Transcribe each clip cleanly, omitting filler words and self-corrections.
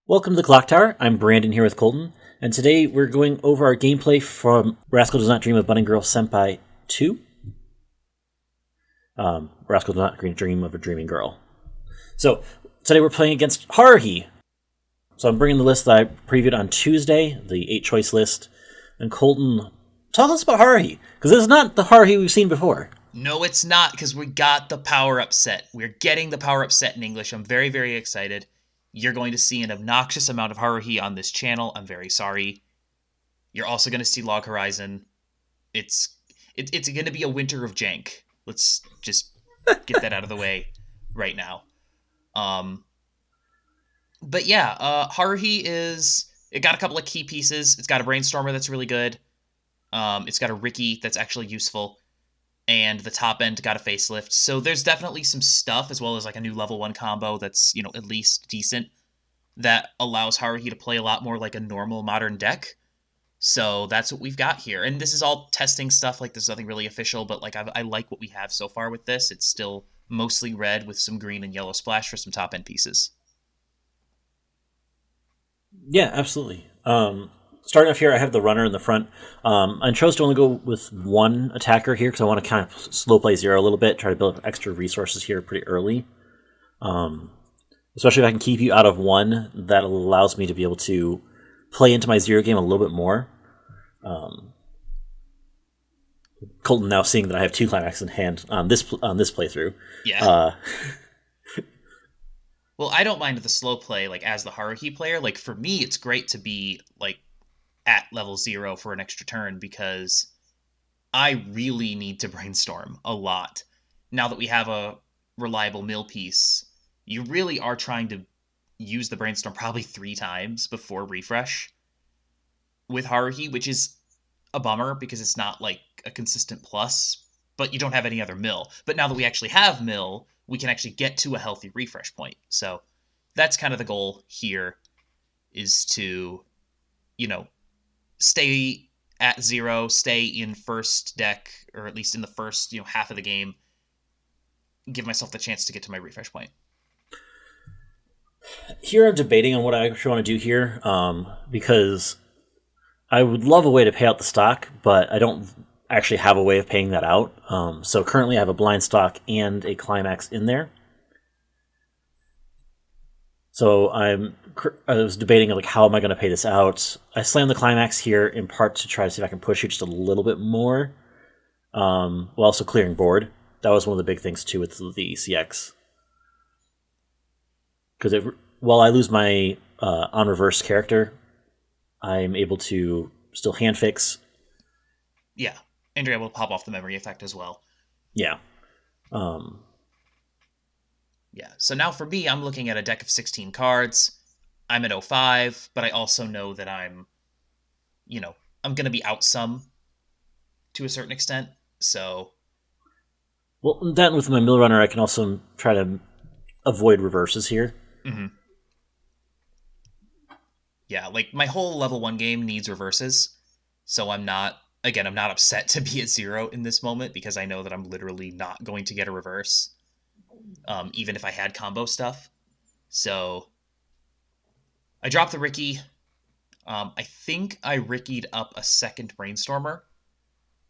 Welcome to the Clock Tower. I'm Brandon here with Colton, and today we're going over our gameplay from Rascal Does Not Dream of Bunny Girl Senpai 2. Rascal Does Not Dream of a Dreaming Girl. So, today we're playing against Haruhi. So I'm bringing the list that I previewed on Tuesday, the 8-choice list. And Colton, tell us about Haruhi, because this is not the Haruhi we've seen before. No, it's not, because we got the power-up set. We're getting the power-up set in English. I'm very, very excited. You're going to see an obnoxious amount of Haruhi on this channel. I'm very sorry. You're also going to see Log Horizon. It's going to be a winter of jank. Let's just get that out of the way right now. But yeah, Haruhi it got a couple of key pieces. It's got a Brainstormer that's really good. It's got a Ricky that's actually useful. And the top end got a facelift. So there's definitely some stuff, as well as like a new level 1 combo that's, at least decent, that allows Haruhi to play a lot more like a normal modern deck. So that's what we've got here. And this is all testing stuff, like there's nothing really official, but like I like what we have so far with this. It's still mostly red with some green and yellow splash for some top end pieces. Yeah, absolutely. Starting off here, I have the runner in the front. I chose to only go with one attacker here because I want to kind of slow play zero a little bit, try to build up extra resources here pretty early. Especially if I can keep you out of one, that allows me to be able to play into my zero game a little bit more. Colton now seeing that I have 2 climaxes in hand on this playthrough. Yeah. Well, I don't mind the slow play, like, as the Haruhi player. Like, for me, it's great to be, like, at level 0 for an extra turn, because I really need to brainstorm a lot. Now that we have a reliable mill piece, you really are trying to use the brainstorm probably 3 times before refresh with Haruhi, which is a bummer, because it's not, like, a consistent plus, but you don't have any other mill. But now that we actually have mill, we can actually get to a healthy refresh point. So that's kind of the goal here, is to, stay at 0, stay in first deck, or at least in the first, half of the game, give myself the chance to get to my refresh point. Here I'm debating on what I actually want to do here, because I would love a way to pay out the stock, but I don't actually have a way of paying that out. So currently I have a blind stock and a climax in there. So I was debating like how am I going to pay this out. I slammed the climax here in part to try to see if I can push you just a little bit more, while also clearing board. That was one of the big things too with the CX. Because while I lose my on reverse character, I'm able to still hand fix. Yeah, and you're able to pop off the memory effect as well. Yeah. Yeah, so now for me, I'm looking at a deck of 16 cards. I'm at 05, but I also know that I'm going to be out some to a certain extent, so... Well, that with my mill runner, I can also try to avoid reverses here. Mm-hmm. Yeah, like, my whole level 1 game needs reverses, so I'm not upset to be at 0 in this moment, because I know that I'm literally not going to get a reverse. Even if I had combo stuff. So I dropped the Ricky. I think I Rickied up a second Brainstormer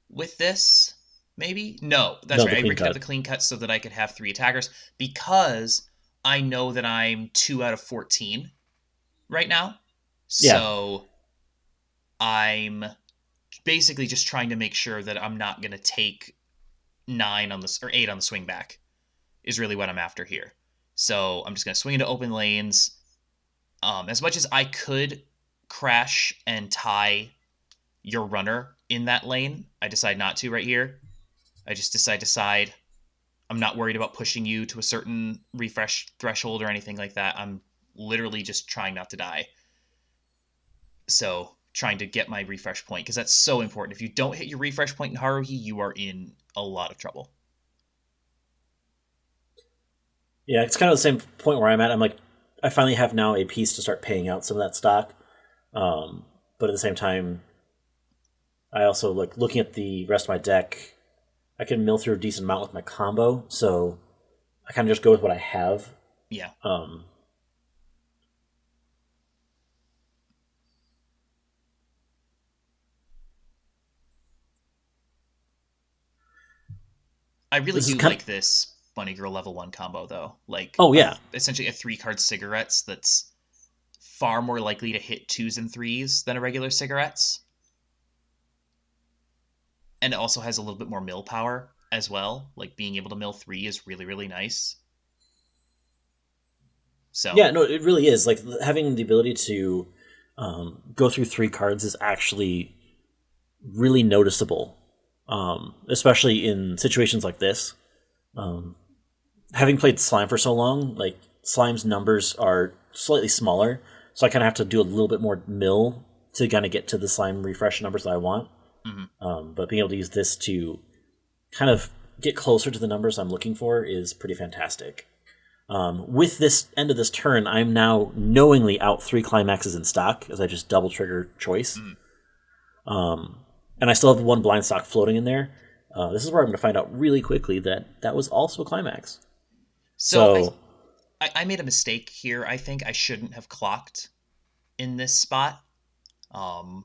with this, maybe? No, that's right. I Rickied up the clean cut so that I could have 3 attackers, because I know that I'm 2 out of 14 right now. So I'm basically just trying to make sure that I'm not going to take 9 on this, or 8 on the swing back. Is really what I'm after here. So I'm just going to swing into open lanes. As much as I could crash and tie your runner in that lane, I decide not to right here. I just decide I'm not worried about pushing you to a certain refresh threshold or anything like that. I'm literally just trying not to die. So trying to get my refresh point, because that's so important. If you don't hit your refresh point in Haruhi, you are in a lot of trouble. Yeah, it's kind of the same point where I'm at. I'm like, I finally have now a piece to start paying out some of that stock. But at the same time, I also like looking at the rest of my deck. I can mill through a decent amount with my combo, so I kind of just go with what I have. Yeah. I really This is do kind of, like this Bunny Girl level 1 combo, though. Like, oh yeah, essentially a 3-card cigarettes that's far more likely to hit 2s and 3s than a regular cigarettes. And it also has a little bit more mill power as well. Like, being able to mill 3 is really, really nice. So, yeah. No, it really is. Like having the ability to go through 3 cards is actually really noticeable, especially in situations like this. Um, Having played slime for so long, like slime's numbers are slightly smaller, so I kind of have to do a little bit more mill to kind of get to the slime refresh numbers that I want. mhm. But being able to use this to kind of get closer to the numbers I'm looking for is pretty fantastic. With this end of this turn, I'm now knowingly out 3 climaxes in stock as I just double trigger choice. Mhm. And I still have 1 blind stock floating in there. This is where I'm going to find out really quickly that that was also a climax. So So, I made a mistake here. I think I shouldn't have clocked in this spot. Um,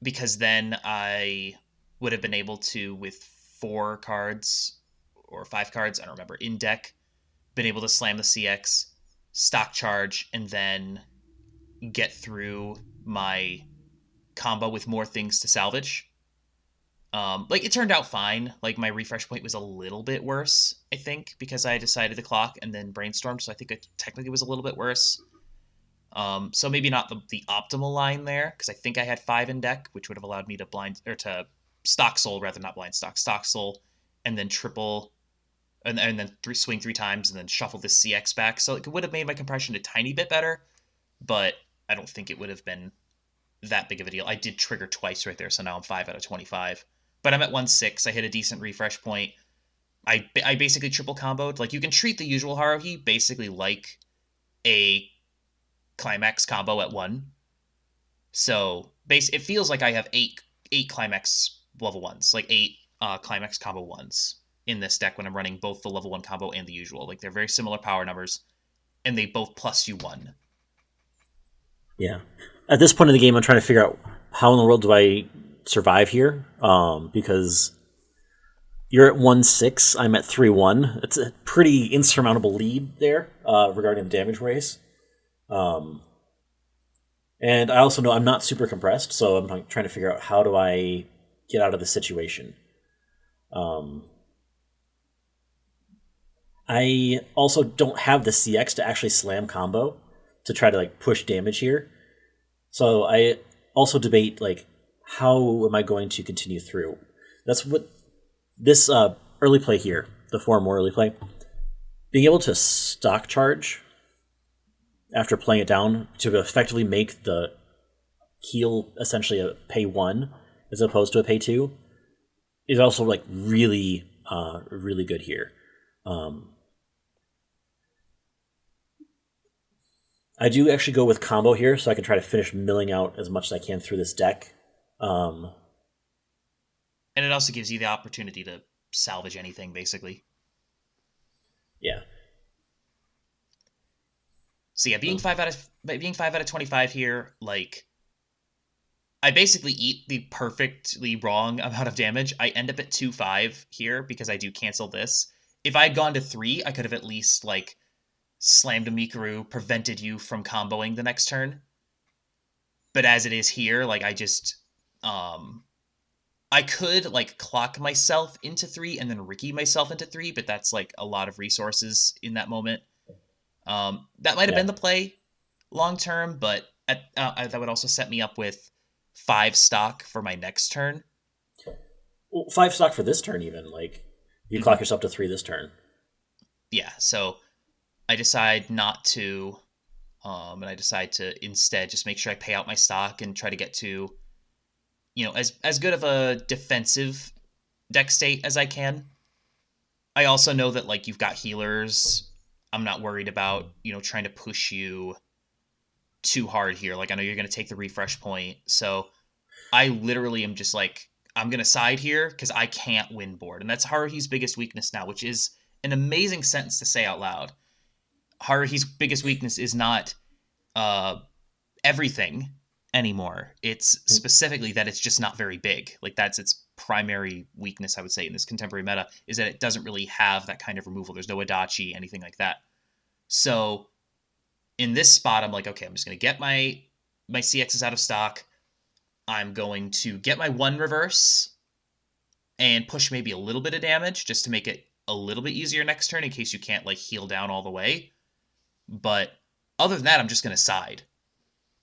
because then I would have been able to, with 4 cards or 5 cards, I don't remember, in deck, been able to slam the CX, stock charge, and then get through my combo with more things to salvage. Like, it turned out fine. Like, my refresh point was a little bit worse, I think, because I decided to clock and then brainstormed. So I think it technically was a little bit worse. So maybe not the optimal line there, because I think I had 5 in deck, which would have allowed me to blind or to stock soul rather, not blind stock soul, and then triple, and then swing 3 times and then shuffle the CX back. So it would have made my compression a tiny bit better, but I don't think it would have been that big of a deal. I did trigger twice right there, so now I'm 5 out of 25. But I'm at 1-6. I hit a decent refresh point. I basically triple comboed. Like, you can treat the usual Haruhi basically like a climax combo at 1. So it feels like I have eight climax level 1s, like 8 climax combo 1s in this deck when I'm running both the level 1 combo and the usual. Like, they're very similar power numbers, and they both plus you 1. yeah. At this point in the game, I'm trying to figure out how in the world do I survive here, because you're at 1-6, I'm at 3-1. It's a pretty insurmountable lead there regarding the damage race. And I also know I'm not super compressed, so I'm trying to figure out how do I get out of the situation. I also don't have the CX to actually slam combo to try to like push damage here. So I also debate like how am I going to continue through. That's what this early play here, the 4 more early play, being able to stock charge after playing it down to effectively make the heal essentially a pay 1 as opposed to a pay 2 is also like really really good here. I do actually go with combo here so I can try to finish milling out as much as I can through this deck. And it also gives you the opportunity to salvage anything, basically. Yeah. So yeah, being 5 out of 25 here, like, I basically eat the perfectly wrong amount of damage. I end up at 2-5 here because I do cancel this. If I had gone to 3, I could have at least like slammed a Mikuru, prevented you from comboing the next turn. But as it is here, like, I could like clock myself into 3 and then Ricky myself into 3, but that's like a lot of resources in that moment. That might have Yeah. been the play long term, but that would also set me up with 5 stock for my next turn. Well, 5 stock for this turn even. Like you clock yourself to 3 this turn. Yeah, so I decide not to, and I decide to instead just make sure I pay out my stock and try to get to, as good of a defensive deck state as I can. I also know that like you've got healers. I'm not worried about, trying to push you too hard here. Like, I know you're going to take the refresh point. So I literally am just like, I'm going to side here because I can't win board. And that's Haruhi's biggest weakness now, which is an amazing sentence to say out loud. Haruhi's biggest weakness is not everything anymore. It's specifically that it's just not very big. Like, that's its primary weakness, I would say, in this contemporary meta, is that it doesn't really have that kind of removal. There's no Adachi, anything like that. So in this spot, I'm like, okay, I'm just going to get my CXs out of stock. I'm going to get my 1 reverse and push maybe a little bit of damage just to make it a little bit easier next turn in case you can't like heal down all the way. But other than that, I'm just going to side.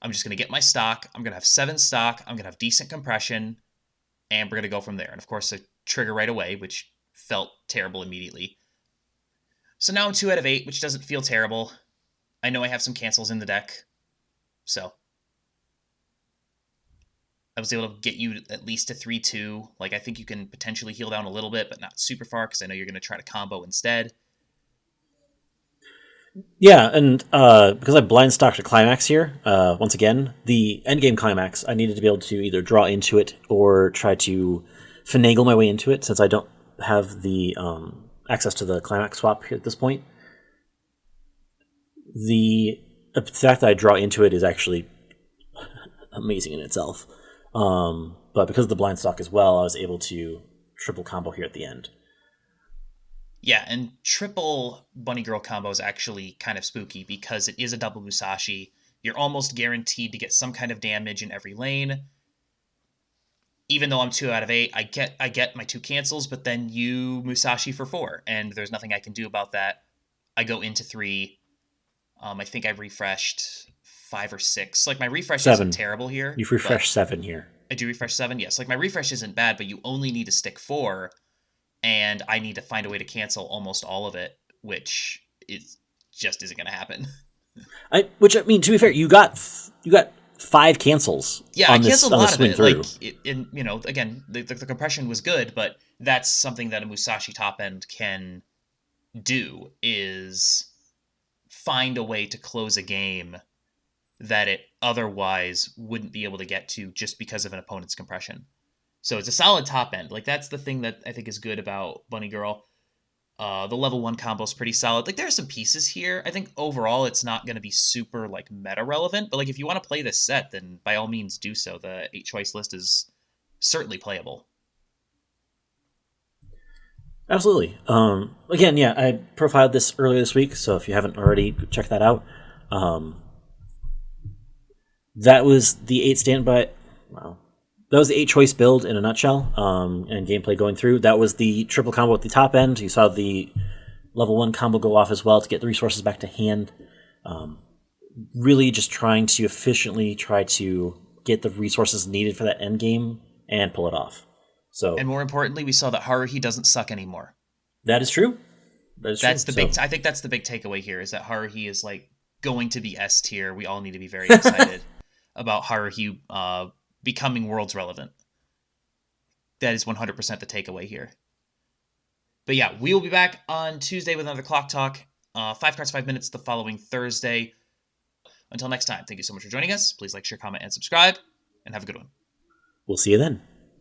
I'm just going to get my stock. I'm going to have 7 stock. I'm going to have decent compression. And we're going to go from there. And of course, a trigger right away, which felt terrible immediately. So now I'm 2 out of 8, which doesn't feel terrible. I know I have some cancels in the deck. So I was able to get you at least a 3-2. Like, I think you can potentially heal down a little bit, but not super far, because I know you're going to try to combo instead. Yeah, and because I blind stocked a climax here, once again, the endgame climax, I needed to be able to either draw into it or try to finagle my way into it, since I don't have the access to the climax swap here at this point. The fact that I draw into it is actually amazing in itself. But because of the blind stock as well, I was able to triple combo here at the end. Yeah, and triple Bunny Girl combo is actually kind of spooky because it is a double Musashi. You're almost guaranteed to get some kind of damage in every lane. Even though I'm 2 out of 8, I get my 2 cancels, but then you Musashi for 4, and there's nothing I can do about that. I go into 3. I think I refreshed 5 or 6. Like, my refresh 7. Isn't terrible here. You've refreshed 7 here. I do refresh 7, yes. Like, my refresh isn't bad, but you only need to stick 4, and I need to find a way to cancel almost all of it, which just isn't going to happen. Which, I mean, to be fair, you got 5 cancels. Yeah, I canceled a lot of it. Through. Like, again, the compression was good, but that's something that a Musashi top end can do, is find a way to close a game that it otherwise wouldn't be able to get to just because of an opponent's compression. So it's a solid top end. Like, that's the thing that I think is good about Bunny Girl. The level 1 combo is pretty solid. Like, there are some pieces here. I think overall it's not going to be super, like, meta relevant. But, like, if you want to play this set, then by all means do so. The 8-choice list is certainly playable. Absolutely. Again, yeah, I profiled this earlier this week, so if you haven't already, check that out. That was the 8 standby. Wow. That was the 8-choice build in a nutshell, and gameplay going through. That was the triple combo at the top end. You saw the level 1 combo go off as well to get the resources back to hand. Really just trying to efficiently try to get the resources needed for that end game and pull it off. So, and more importantly, we saw that Haruhi doesn't suck anymore. That is true. That's the big. I think that's the big takeaway here, is that Haruhi is like going to be S tier. We all need to be very excited about Haruhi becoming worlds relevant. That is 100% the takeaway here. But yeah, we will be back on Tuesday with another Clock Talk. 5 cards, 5 minutes the following Thursday. Until next time, thank you so much for joining us. Please like, share, comment, and subscribe, and have a good one. We'll see you then.